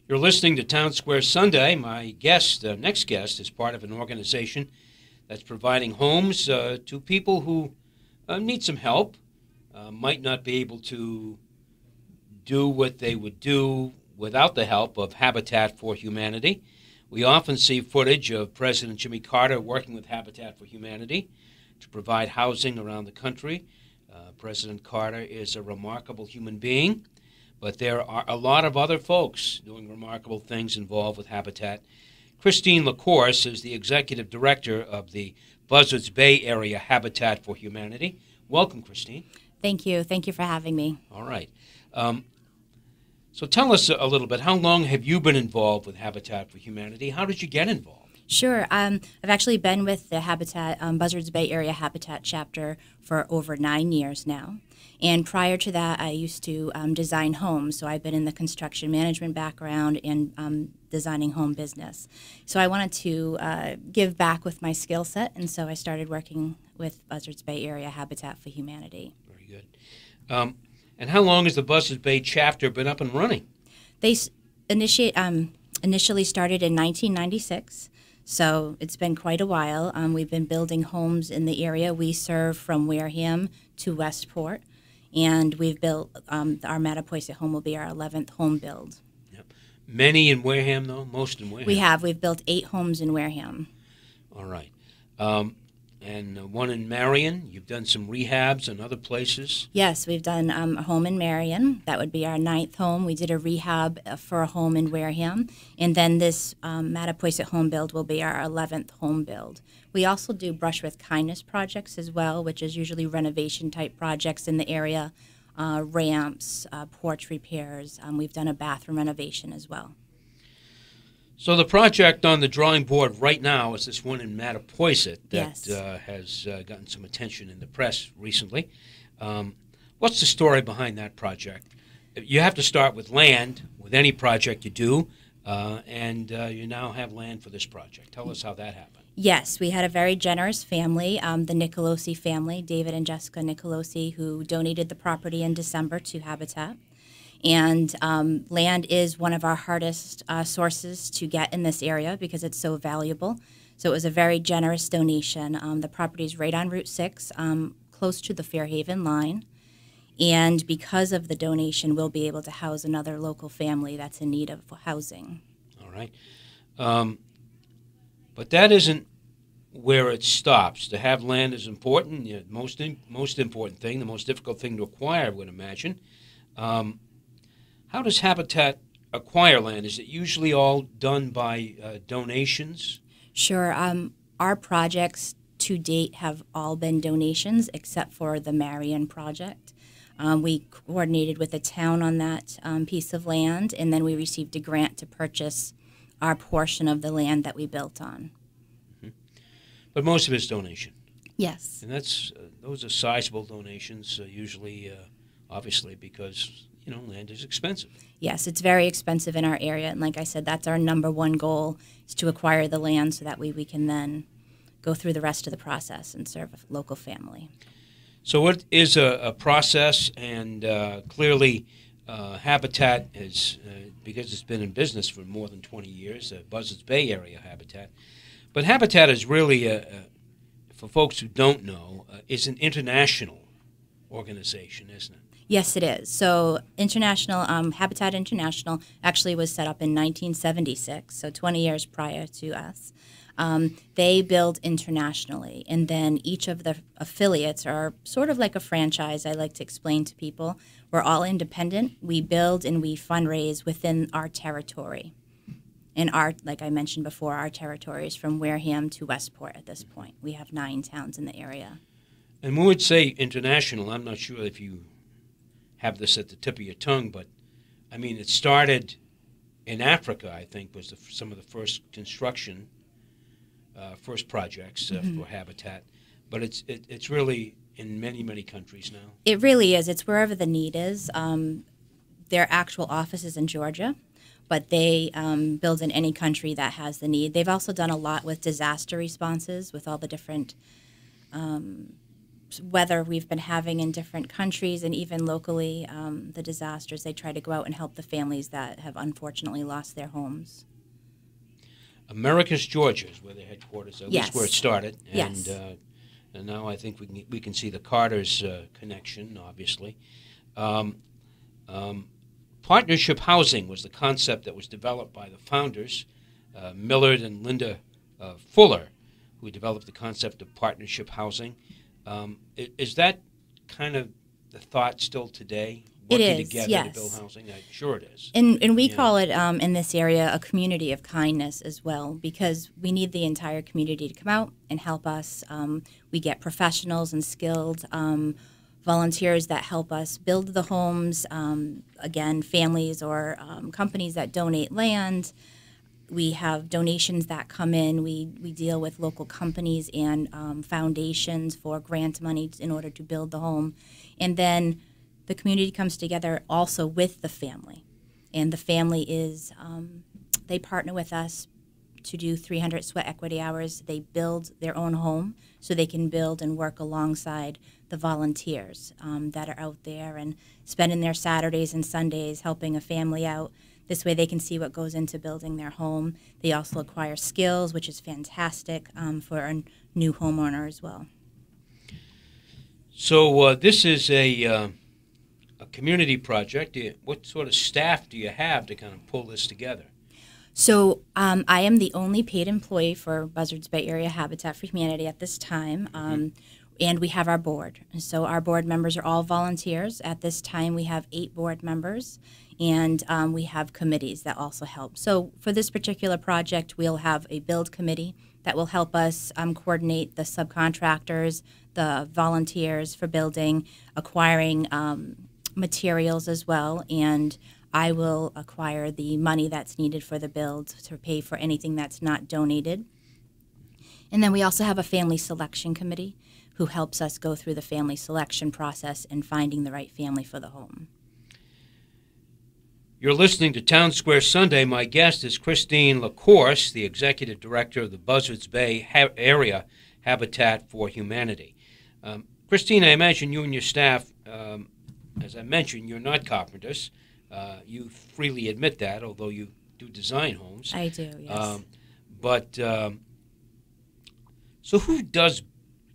You're listening to Townsquare Sunday. My guest, next guest, is part of an organization that's providing homes to people who need some help, might not be able to do what they would do without the help of Habitat for Humanity. We often see footage of President Jimmy Carter working with Habitat for Humanity to provide housing around the country. President Carter is a remarkable human being, but there are a lot of other folks doing remarkable things involved with Habitat. Christine Lacourse is the executive director of the Buzzards Bay Area Habitat for Humanity. Welcome, Christine. Thank you. Thank you for having me. All right. So tell us a little bit, how long have you been involved with Habitat for Humanity? How did you get involved? Sure. I've actually been with the Habitat, Buzzards Bay Area Habitat chapter for over 9 years now. And prior to that, I used to design homes. So I've been in the construction management background and designing home business. So I wanted to give back with my skill set, and so I started working with Buzzards Bay Area Habitat for Humanity. Very good. And how long has the Buzzards Bay chapter been up and running? They initially started in 1996. So it's been quite a while. We've been building homes in the area. We serve from Wareham to Westport, and we've built our Mattapoisett home will be our 11th home build. Yep. Many in Wareham, though? Most in Wareham? We have. We've built 8 homes in Wareham. All right. And one in Marion. You've done some rehabs in other places? Yes, we've done a home in Marion. That would be our 9th home. We did a rehab for a home in Wareham. And then this Mattapoisett home build will be our 11th home build. We also do Brush with Kindness projects as well, which is usually renovation-type projects in the area, ramps, porch repairs. We've done a bathroom renovation as well. So the project on the drawing board right now is this one in Mattapoisett that Yes. Has gotten some attention in the press recently. What's the story behind that project? You have to start with land with any project you do, and you now have land for this project. Tell us how that happened. Yes, we had a very generous family, the Nicolosi family, David and Jessica Nicolosi, who donated the property in December to Habitat. And land is one of our hardest sources to get in this area because it's so valuable. So it was a very generous donation. The property is right on Route 6, close to the Fairhaven line. And because of the donation, we'll be able to house another local family that's in need of housing. All right. But that isn't where it stops. To have land is important. The most important thing, the most difficult thing to acquire, I would imagine. How does Habitat acquire land? Is it usually all done by donations? Sure. Our projects to date have all been donations except for the Marion project. We coordinated with the town on that piece of land, and then we received a grant to purchase our portion of the land that we built on. Mm-hmm. But most of it's donation. Yes. And those are sizable donations, usually, obviously, because land is expensive. Yes, it's very expensive in our area, and like I said, that's our #1 goal, is to acquire the land so that we can then go through the rest of the process and serve a local family. So what is a process, and clearly Habitat is, because it's been in business for more than 20 years, Buzzards Bay Area Habitat, but Habitat is really, for folks who don't know, is an international organization, isn't it? Yes, it is. So Habitat International actually was set up in 1976, so 20 years prior to us. They build internationally, and then each of the affiliates are sort of like a franchise. I like to explain to people. We're all independent. We build and we fundraise within our territory. And like I mentioned before, our territory is from Wareham to Westport at this point. We have 9 towns in the area. And when we say international, I'm not sure if you have this at the tip of your tongue, but I mean, it started in Africa, I think, was some of the first construction, first projects for Habitat. But it's really in many, many countries now. It really is. It's wherever the need is. Their actual office is in Georgia, but they build in any country that has the need. They've also done a lot with disaster responses with all the different weather we've been having in different countries and even locally, the disasters, they try to go out and help the families that have unfortunately lost their homes. America's Georgia is where the headquarters, at Yes. least where it started. Yes. And now I think we can see the Carter's connection, obviously. Partnership housing was the concept that was developed by the founders, Millard and Linda Fuller, who developed the concept of partnership housing. Is that kind of the thought still today? It Working is, together yes. to build housing? I'm sure it is. And we Yeah. call it in this area a community of kindness as well, because we need the entire community to come out and help us. We get professionals and skilled volunteers that help us build the homes, again, families or companies that donate land. We have donations that come in. We deal with local companies and foundations for grant money in order to build the home. And then the community comes together also with the family. And the family is, they partner with us to do 300 sweat equity hours. They build their own home so they can build and work alongside the volunteers that are out there and spending their Saturdays and Sundays helping a family out. This way they can see what goes into building their home. They also acquire skills, which is fantastic for a new homeowner as well. So this is a community project. What sort of staff do you have to kind of pull this together? So I am the only paid employee for Buzzards Bay Area Habitat for Humanity at this time, and we have our board. So our board members are all volunteers. At this time, we have 8 board members, and we have committees that also help. So for this particular project, we'll have a build committee that will help us coordinate the subcontractors, the volunteers for building, acquiring materials as well, and I will acquire the money that's needed for the build to pay for anything that's not donated. And then we also have a family selection committee who helps us go through the family selection process and finding the right family for the home. You're listening to Townsquare Sunday. My guest is Christine Lacourse, the Executive Director of the Buzzards Bay Area Habitat for Humanity. Christine, I imagine you and your staff, as I mentioned, you're not carpenters. You freely admit that, although you do design homes. I do, yes. So who does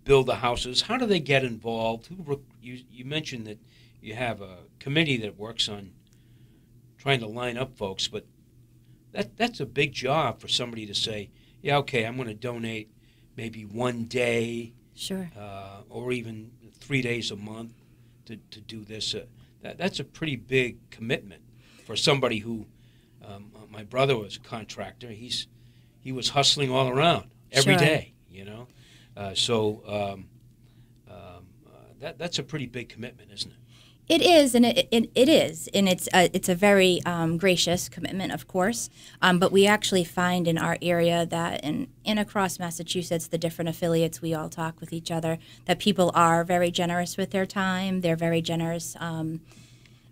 build the houses? How do they get involved? You mentioned that you have a committee that works on trying to line up folks, but that's a big job for somebody to say, yeah, okay, I'm going to donate maybe one day, Sure. Or even 3 days a month to do this. That's a pretty big commitment for somebody who, my brother was a contractor. He was hustling all around every Sure. day, you know. That's a pretty big commitment, isn't it? It is, and it is, and it's a very gracious commitment, of course. But we actually find in our area that in across Massachusetts, the different affiliates, we all talk with each other, that people are very generous with their time. They're very generous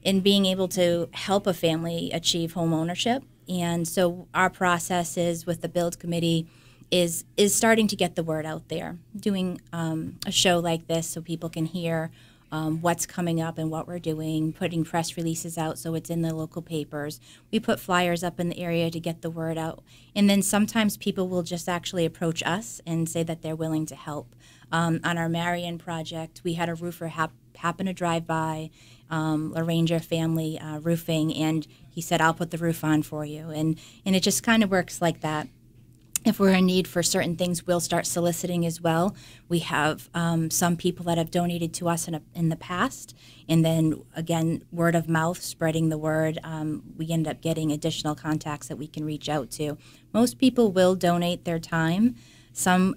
in being able to help a family achieve home ownership. And so our process is with the Build Committee is starting to get the word out there, doing a show like this so people can hear what's coming up and what we're doing, putting press releases out so it's in the local papers. We put flyers up in the area to get the word out. And then sometimes people will just actually approach us and say that they're willing to help. On our Marion project, we had a roofer happen to drive by, a Ranger family roofing, and he said, I'll put the roof on for you. And it just kind of works like that. If we're in need for certain things, we'll start soliciting as well. We have some people that have donated to us in the past, and then, again, word of mouth, spreading the word, we end up getting additional contacts that we can reach out to. Most people will donate their time. Some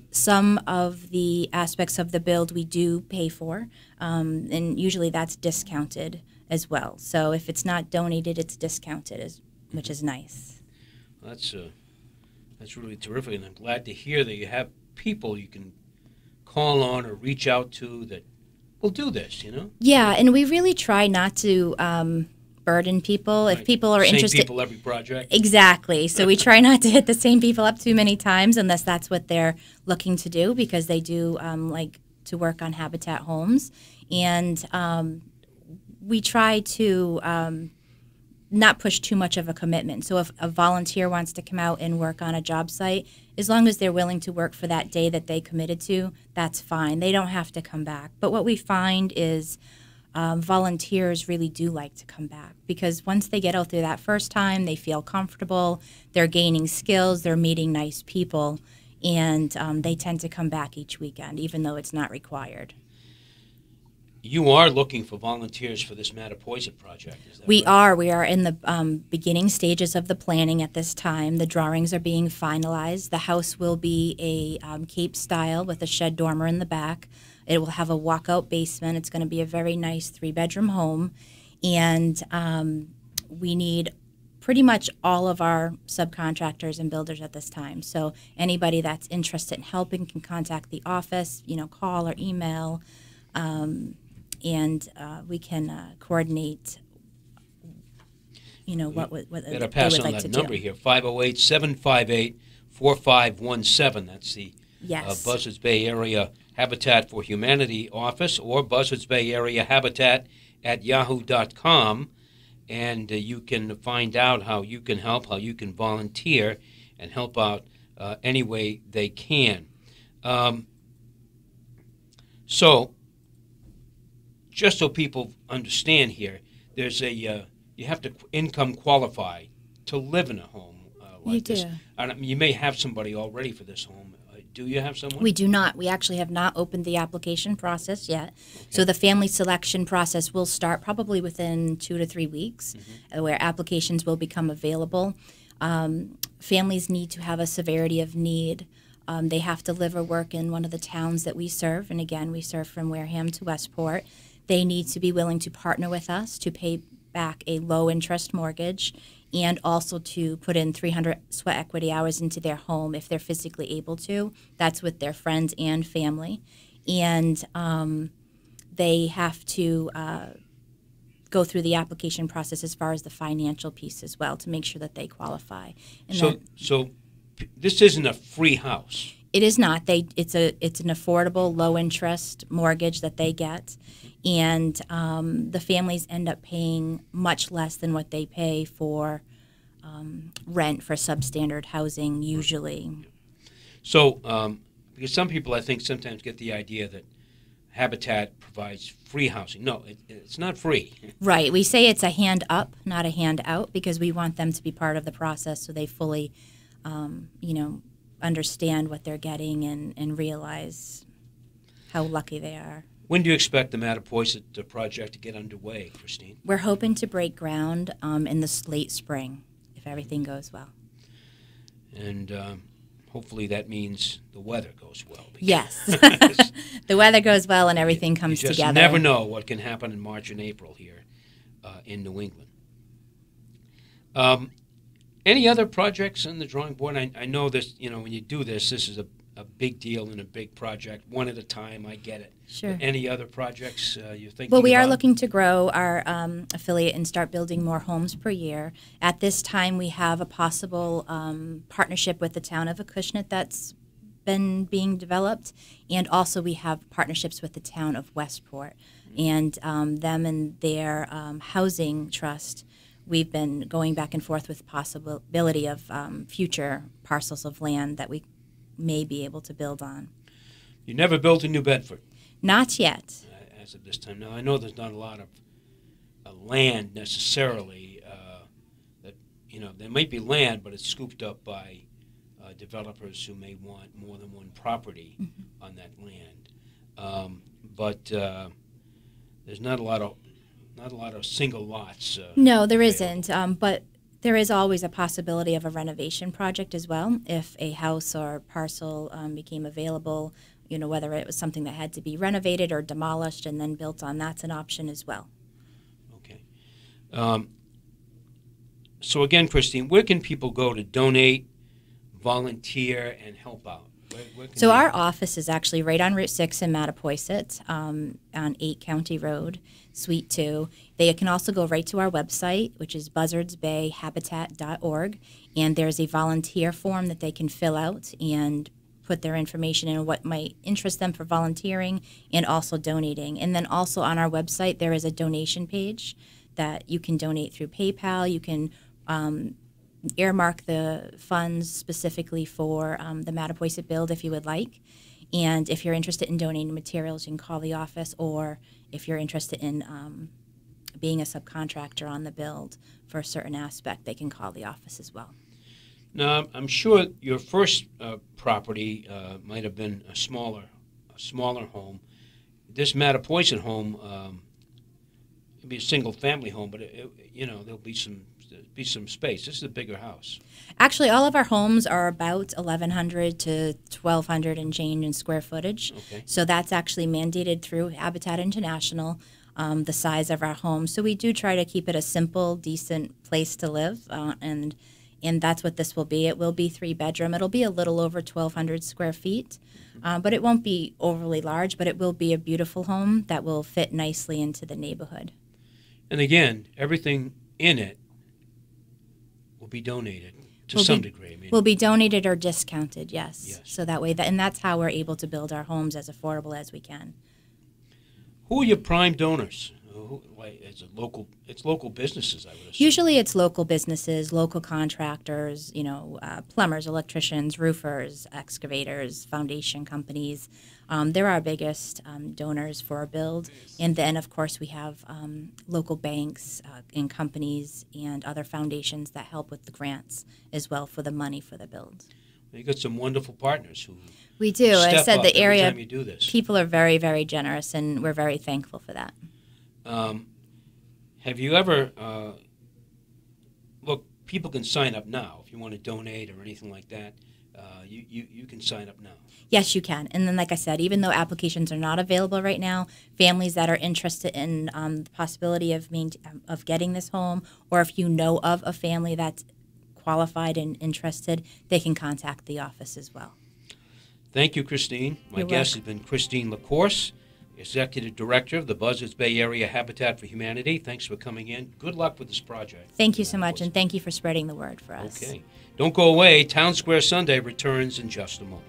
of the aspects of the build we do pay for, and usually that's discounted as well. So if it's not donated, it's discounted, which is nice. That's really terrific, and I'm glad to hear that you have people you can call on or reach out to that will do this, you know? Yeah, and we really try not to burden people. Right. If people are interested... Same people every project. Exactly. So we try not to hit the same people up too many times unless that's what they're looking to do, because they do like to work on Habitat homes. And we try to not push too much of a commitment. So if a volunteer wants to come out and work on a job site, as long as they're willing to work for that day that they committed to, that's fine. They don't have to come back. But what we find is volunteers really do like to come back, because once they get out there that first time, they feel comfortable, they're gaining skills, they're meeting nice people, and they tend to come back each weekend, even though it's not required. You are looking for volunteers for this Mattapoisett project, is that We right? are. We are in the beginning stages of the planning at this time. The drawings are being finalized. The house will be a Cape style with a shed dormer in the back. It will have a walkout basement. It's going to be a very nice 3-bedroom home. And we need pretty much all of our subcontractors and builders at this time. So anybody that's interested in helping can contact the office, call or email. And we can coordinate, what they would Better pass on like that to number do. here, 508-758-4517. That's the Yes. Buzzards Bay Area Habitat for Humanity office, or Buzzards Bay Area Habitat at yahoo.com. And you can find out how you can help, how you can volunteer, and help out any way they can. So, just so people understand here, there's you have to income qualify to live in a home like You this. do. You may have somebody already for this home. Do you have someone? We do not. We actually have not opened the application process yet. Okay. So the family selection process will start probably within 2 to 3 weeks, where applications will become available. Families need to have a severity of need. They have to live or work in one of the towns that we serve. And again, we serve from Wareham to Westport. They need to be willing to partner with us to pay back a low-interest mortgage, and also to put in 300 sweat equity hours into their home if they're physically able to. That's with their friends and family. And they have to go through the application process as far as the financial piece as well to make sure that they qualify. And so this isn't a free house. It is not. It's an affordable, low-interest mortgage that they get, and the families end up paying much less than what they pay for rent for substandard housing usually. So, because some people, I think, sometimes get the idea that Habitat provides free housing. No, it's not free. Right. We say it's a hand up, not a hand out, because we want them to be part of the process so they fully, understand what they're getting and realize how lucky they are. When do you expect the Mattapoisett project to get underway, Christine? We're hoping to break ground in the late spring, if everything goes well. And hopefully that means the weather goes well. Yes. The weather goes well and everything comes together. together. You never know what can happen in March and April here in New England. Any other projects on the drawing board? I know this, when you do this is a big deal and a big project, one at a time, I get it. Sure. But any other projects you're thinking Well, we are about? looking to grow our affiliate and start building more homes per year. At this time, we have a possible partnership with the town of Acushnet that's been being developed, and also we have partnerships with the town of Westport. And them and their housing trust, we've been going back and forth with possibility of future parcels of land that we may be able to build on. You never built in New Bedford? Not yet. As of this time. Now, I know there's not a lot of land necessarily. There might be land, but it's scooped up by developers who may want more than one property on that land. But there's not a lot of single lots. No, there isn't. But there is always a possibility of a renovation project as well. If a house or parcel became available, whether it was something that had to be renovated or demolished and then built on, that's an option as well. Okay. So again, Christine, where can people go to donate, volunteer, and help out? Where can So they- our office is actually right on Route 6 in Mattapoisett, on 8 County Road, Suite 2. They can also go right to our website, which is buzzardsbayhabitat.org, and there's a volunteer form that they can fill out and put their information in, what might interest them for volunteering and also donating. And then also on our website, there is a donation page that you can donate through PayPal. You can earmark the funds specifically for the Mattapoisett build if you would like. And if you're interested in donating materials, you can call the office, or if you're interested in being a subcontractor on the build for a certain aspect, they can call the office as well. Now, I'm sure your first property might have been a smaller home. This Mattapoisett home, it'd be a single-family home, but there'll be some space. This is a bigger house. Actually, all of our homes are about 1,100 to 1,200 and change in square footage. Okay. So that's actually mandated through Habitat International, the size of our home. So we do try to keep it a simple, decent place to live, and that's what this will be. It will be 3-bedroom. It'll be a little over 1,200 square feet, but it won't be overly large, but it will be a beautiful home that will fit nicely into the neighborhood. And again, everything in it will be donated to some degree. Will be donated or discounted, yes. Yes. So that way, and that's how we're able to build our homes as affordable as we can. Who are your prime donors? It's local businesses, I would assume. Usually it's local businesses, local contractors, plumbers, electricians, roofers, excavators, foundation companies. They're our biggest donors for our build. And then, of course, we have local banks and companies and other foundations that help with the grants as well for the money for the build. You got some wonderful partners who we do. Step I said up the area every time you do this. People are very, very generous, and we're very thankful for that. Have you ever look? People can sign up now if you want to donate or anything like that. You can sign up now. Yes, you can. And then, like I said, even though applications are not available right now, families that are interested in the possibility of getting this home, or if you know of a family that's qualified and interested, they can contact the office as well. Thank you, Christine. My guest has been Christine Lacourse, Executive Director of the Buzzards Bay Area Habitat for Humanity. Thanks for coming in. Good luck with this project. Thank you so much, and thank you for spreading the word for us. Okay. Don't go away. Townsquare Sunday returns in just a moment.